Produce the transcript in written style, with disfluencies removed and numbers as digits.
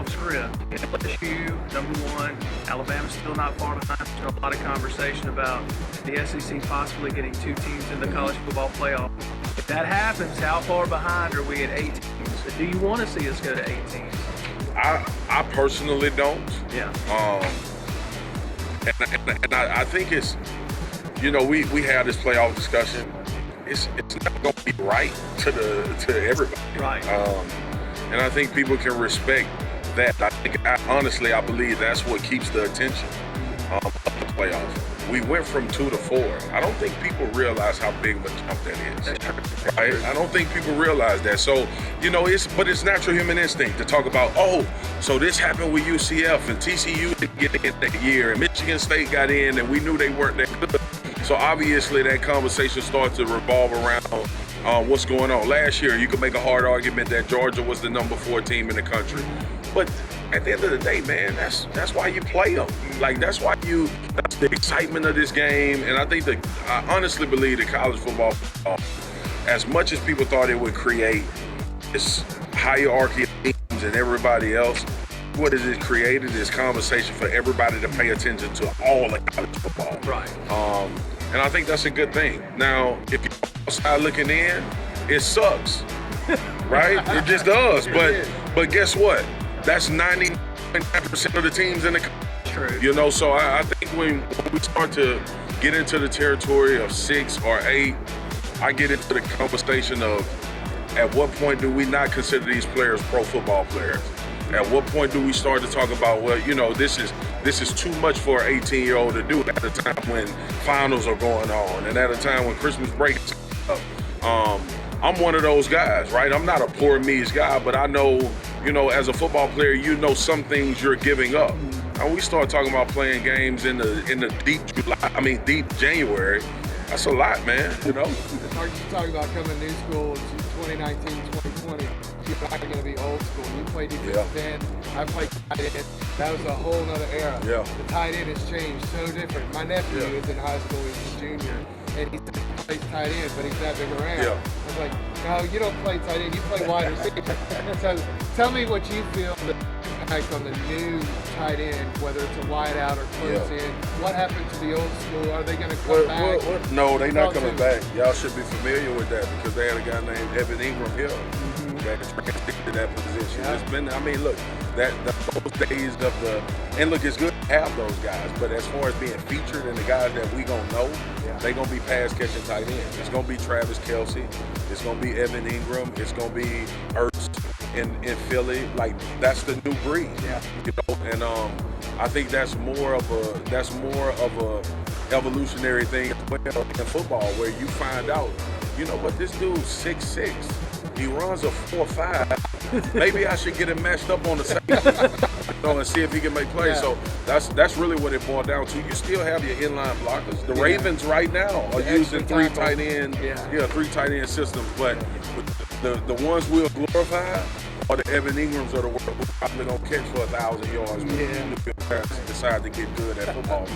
off script. LSU, number one. Alabama's still not far behind. There's a lot of conversation about the SEC possibly getting 2 teams in the college football playoff. If that happens, how far behind are we at 8 teams? Do you want to see us go to 8 teams? I personally don't. Yeah. And I think it's, you know, we had this playoff discussion. It's not going to be right to everybody. Right. And I think people can respect that. I believe that's what keeps the attention of the playoffs. We went from 2 to 4. I don't think people realize how big of a jump that is. Right? I don't think people realize that. So, you know, it's natural human instinct to talk about, oh, so this happened with UCF and TCU didn't get in that year and Michigan State got in and we knew they weren't that good. So obviously that conversation starts to revolve around what's going on. Last year, you could make a hard argument that Georgia was the number 4 team in the country. But at the end of the day, man, that's why you play them. Like, that's the excitement of this game. And I honestly believe that college football, as much as people thought it would create this hierarchy of teams and everybody else, what it created is conversation for everybody to pay attention to all of college football. Right. And I think that's a good thing. Now, if you're outside looking in, it sucks, right? It just does. But guess what? That's 99% of the teams in the country. True. You know, so I think when we start to get into the territory of 6 or 8, I get into the conversation of at what point do we not consider these players pro football players? At what point do we start to talk about, well, you know, this is too much for an 18-year-old to do at a time when finals are going on and at a time when Christmas break is up. I'm one of those guys, right? I'm not a poor me's guy, but I know, you know, as a football player, you know some things you're giving up. And we start talking about playing games in the deep January. That's a lot, man, you know? It's hard to talk about coming to new school in 2019, 2020. You're not going to be old school. You played defensive end. I played tight end. That was a whole nother era. Yeah. The tight end has changed so different. My nephew is in high school. He's a junior. And he plays tight end, but he's that big around. Yeah. I was like, no, you don't play tight end. You play wide receiver. So tell me what you feel the impact on the new tight end, whether it's a wide out or close in. What happened to the old school? Are they going to come back? No, they're not coming back. Y'all should be familiar with that because they had a guy named Evan Ingram here that transitioned to that position. Yeah. It's been, I mean, look, those days of and look, it's good to have those guys, but as far as being featured and the guys that we gonna know, they're gonna be pass catching tight ends. It's gonna be Travis Kelce, it's gonna be Evan Ingram, it's gonna be Ertz in Philly. Like, that's the new breed. Yeah. You know, and I think that's more of a evolutionary thing as well in football, where you find out, you know what, this dude's 6'6". He runs a 4.5. Maybe I should get him matched up on the second, and see if he can make plays. Yeah. So that's really what it boiled down to. You still have your inline blockers. The Ravens right now are using 3 tight end, 3 tight end systems. But the ones we'll glorify are the Evan Ingrams of the world who probably gonna catch for 1,000 yards when the parents decide to get good at football.